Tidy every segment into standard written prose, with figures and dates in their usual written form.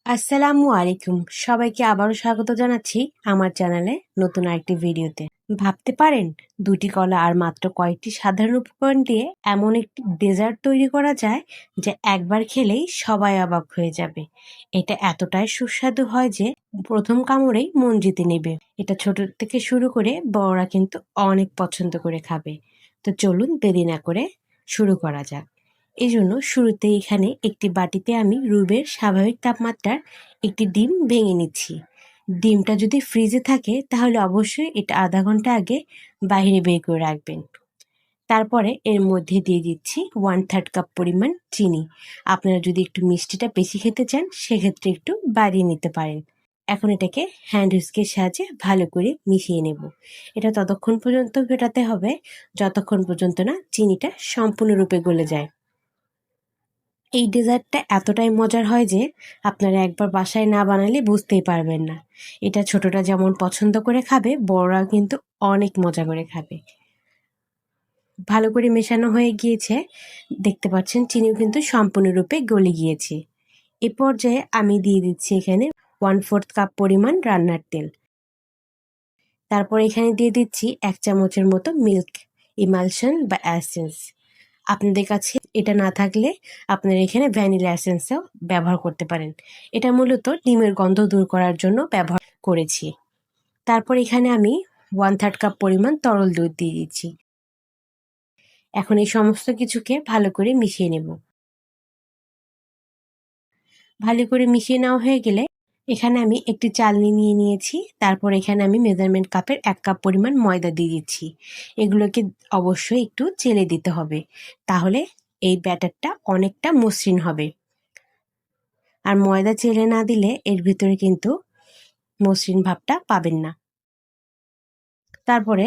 আসসালামু আলাইকুম। সবাইকে আবারও স্বাগত জানাচ্ছি আমার চ্যানেলে নতুন আরেকটি ভিডিওতে। ভাবতে পারেন ২টি কলা আর মাত্র কয়েকটি সাধারণ উপকরণ দিয়ে এমন একটি ডেজার্ট তৈরি করা যায় যা একবার খেলেই সবাই অবাক হয়ে যাবে। এটা এতটাই সুস্বাদু হয় যে প্রথম কামড়েই মন জিতে নেবে। এটা ছোট থেকে শুরু করে বড়রা কিন্তু অনেক পছন্দ করে খাবে। তো চলুন দেরি না করে শুরু করা যাক। এজন্য শুরুতে এখানে একটি বাটিতে আমি রুমের স্বাভাবিক তাপমাত্রার একটি ডিম ভেঙে নিচ্ছি। ডিমটা যদি ফ্রিজে থাকে তাহলে অবশ্যই এটা আধা ঘন্টা আগে বাইরে বের করে রাখবেন। তারপরে এর মধ্যে দিয়ে দিচ্ছি 1/3 কাপ পরিমাণ চিনি। আপনারা যদি একটু মিষ্টিটা বেশি খেতে চান সেক্ষেত্রে একটু বাড়িয়ে নিতে পারেন। এখন এটাকে হ্যান্ড হুইস্কের সাহায্যে ভালো করে মিশিয়ে নেব। এটা ততক্ষণ পর্যন্ত ফোটাতে হবে যতক্ষণ পর্যন্ত না চিনিটা সম্পূর্ণরূপে গলে যায়। এই ডেজার্টটা এতটাই মজার হয় যে আপনারা একবার বাসায় না বানালে বুঝতেই পারবেন না। এটা ছোটরা যেমন পছন্দ করে খাবে, বড়রাও কিন্তু অনেক মজা করে খাবে। ভালো করে মেশানো হয়ে গিয়েছে, দেখতে পাচ্ছেন চিনিও কিন্তু সম্পূর্ণরূপে গলে গিয়েছে। এ পর্যায়ে আমি দিয়ে দিচ্ছি এখানে 1/4 কাপ পরিমাণ রান্নার তেল। তারপর এখানে দিয়ে দিচ্ছি 1 চামচের মতো মিল্ক ইমালশন বা এসেন্স। আপনাদের কাছে এটা না থাকলে আপনারা এখানে ভ্যানিলা এসেন্সও ব্যবহার করতে পারেন। এটা মূলত ডিমের গন্ধ দূর করার জন্য ব্যবহার করেছি। তারপর এখানে আমি 1/3 কাপ পরিমাণ তরল দুধ দিয়ে দিচ্ছি। এখন এই সমস্ত কিছুকে ভালো করে মিশিয়ে নেব। ভালো করে মিশিয়ে নেওয়া হয়ে গেলে এখানে আমি একটি চালনি নিয়ে নিয়েছি। তারপর এখানে আমি মেজারমেন্ট কাপের 1 কাপ পরিমাণ ময়দা দিয়ে দিচ্ছি। এগুলোকে অবশ্যই একটু চেলে দিতে হবে, তাহলে এই ব্যাটারটা অনেকটা মসৃণ হবে। আর ময়দা চেলে না দিলে এর ভিতরে কিন্তু মসৃণ ভাবটা পাবেন না। তারপরে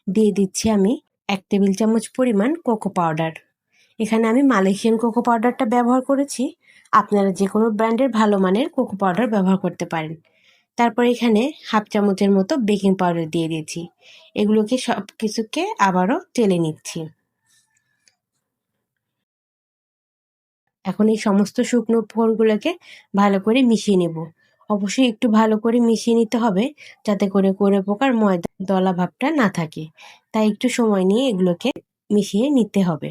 দিয়ে দিচ্ছি আমি 1 টেবিল চামচ পরিমাণ কোকো পাউডার। এখানে আমি মালয়েশিয়ান কোকো পাউডারটা ব্যবহার করেছি। আপনারা যে কোনো ব্র্যান্ডের ভালো মানের কোকো পাউডার ব্যবহার করতে পারেন। তারপর এখানে হাফ চামচের মতো বেকিং পাউডার দিয়ে দিয়েছি। এগুলোকে সব কিছুকে আবারও চেলে নিচ্ছি। এখন এই সমস্ত শুকনো উপকরণগুলোকে ভালো করে মিশিয়ে নেব। অবশ্যই একটু ভালো করে মিশিয়ে নিতে হবে যাতে করে কোনো প্রকার ময়দা দলা ভাবটা না থাকে। তাই একটু সময় নিয়ে এগুলোকে মিশিয়ে নিতে হবে।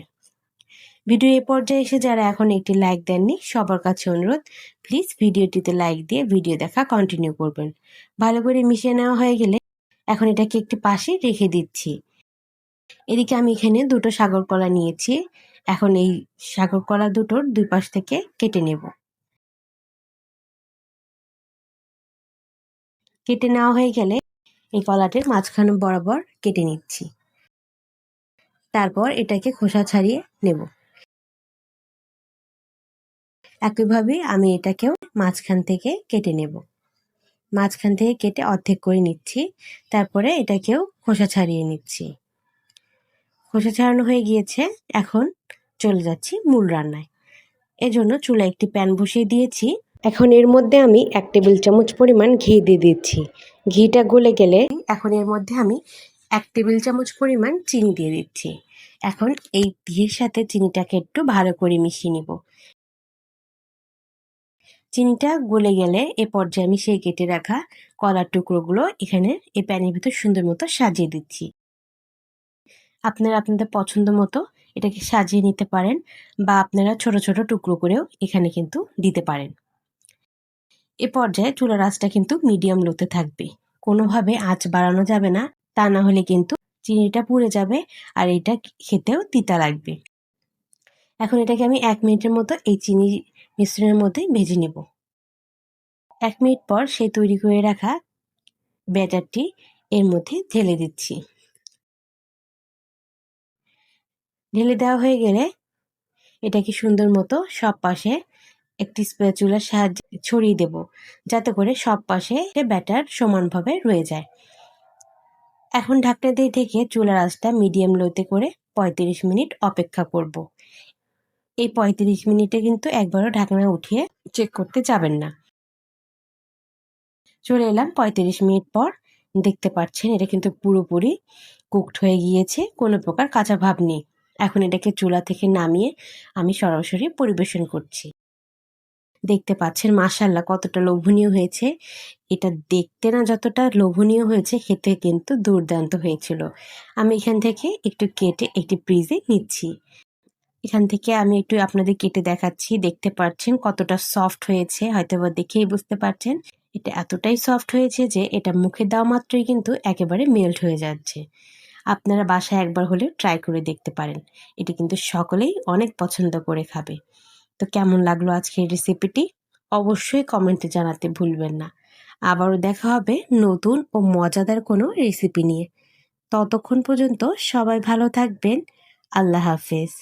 ভিডিও এ পর্যায়ে এসে যারা এখন একটি লাইক দেননি সবার কাছে অনুরোধ, প্লিজ ভিডিওটিতে লাইক দিয়ে ভিডিও দেখা কন্টিনিউ করবেন। ভালো করে মিশিয়ে নেওয়া হয়ে গেলে এখন এটাকে একটি পাশে রেখে দিচ্ছি। এদিকে আমি এখানে দুটো সাগর কলা নিয়েছি। এখন এই সাগর কলা দুটোর দুই পাশ থেকে কেটে নেব। কেটে নেওয়া হয়ে গেলে এই কলাটির মাঝখানে বরাবর কেটে নিচ্ছি। তারপর এটাকে খোসা ছাড়িয়ে নেব। একইভাবে আমি এটাকেও মাঝখান থেকে কেটে নেব। মাঝখান থেকে কেটে অর্ধেক করে নিচ্ছি। তারপরে এটাকেও খোসা ছাড়িয়ে নিচ্ছি। খোসা ছাড়ানো হয়ে গিয়েছে, এখন চলে যাচ্ছি মূল রান্নায়। এজন্য চুলায় একটি প্যান বসিয়ে দিয়েছি। এখন এর মধ্যে আমি 1 টেবিল চামচ পরিমাণ ঘি দিয়ে দিচ্ছি। ঘিটা গলে গেলে এখন এর মধ্যে আমি 1 টেবিল চামচ পরিমাণ চিনি দিয়ে দিচ্ছি। এখন এই ঘির সাথে চিনিটাকে একটু ভালো করে মিশিয়ে নিব। চিনিটা গলে গেলে এ পর্যায়ে আমি সেই কেটে রাখা কলার টুকরোগুলো এখানে এই প্যানের ভিতর সুন্দর মতো সাজিয়ে দিচ্ছি। আপনারা আপনাদের পছন্দ মতো এটাকে সাজিয়ে নিতে পারেন বা আপনারা ছোট ছোট টুকরো করেও এখানে কিন্তু দিতে পারেন। এ পর্যায়ে চুলার আঁচটা কিন্তু মিডিয়াম লোতে থাকবে। কোনোভাবে আঁচ বাড়ানো যাবে না, তা না হলে কিন্তু চিনিটা পুড়ে যাবে আর এটা খেতেও তিতা লাগবে। এখন এটাকে আমি 1 মিনিটের মতো এই চিনি মিশ্রণের মধ্যে ভেজে নেব। 1 মিনিট পর সেই তৈরি করে রাখা ব্যাটারটি এর মধ্যে ঢেলে দিচ্ছি। ঢেলে দেওয়া হয়ে গেলে এটাকে সুন্দর মতো সব পাশে একটি স্প্যাচুলার সাহায্যে ছড়িয়ে দেব, যাতে করে সব পাশে ব্যাটার সমানভাবে রয়ে যায়। এখন ঢাকনা দিয়ে ঢেকে চুলার আঁচটা মিডিয়াম লোতে করে 35 মিনিট অপেক্ষা করব। এই 35 মিনিটে কিন্তু একবারও ঢাকনা উঠিয়ে চেক করতে যাবেন না। চলে এলাম 35 মিনিট পর। দেখতে পাচ্ছেন এটা কিন্তু পুরোপুরি কুকড হয়ে গিয়েছে, কোনো প্রকার কাঁচা ভাব নেই। এখন এটাকে চুলা থেকে নামিয়ে আমি সরাসরি পরিবেশন করছি। দেখতে পাচ্ছেন মাশাআল্লাহ কতটা লোভনীয় হয়েছে। এটা দেখতে না যতটা লোভনীয় হয়েছে, খেতে কিন্তু দুর্দান্ত হয়েছিল। আমি এখান থেকে একটু কেটে একটি ফ্রিজে নিচ্ছি। এখান থেকে আমি একটু আপনাদের কেটে দেখাচ্ছি। দেখতে পাচ্ছেন কতটা সফট হয়েছে, হয়তোবা দেখেই বুঝতে পারছেন। এটা এতটাই সফট হয়েছে যে এটা মুখে দেওয়া মাত্রই কিন্তু একেবারে মেল্ট হয়ে যাচ্ছে। আপনারা বাসায় একবার হলেও ট্রাই করে দেখতে পারেন। এটা কিন্তু সকলেই অনেক পছন্দ করে খাবে। তো কেমন লাগলো আজকের রেসিপিটি? অবশ্যই কমেন্টে জানাতে ভুলবেন না। আবারও দেখা হবে নতুন ও মজাদার কোনো রেসিপি নিয়ে। ততক্ষণ পর্যন্ত সবাই ভালো থাকবেন। আল্লাহ হাফেজ।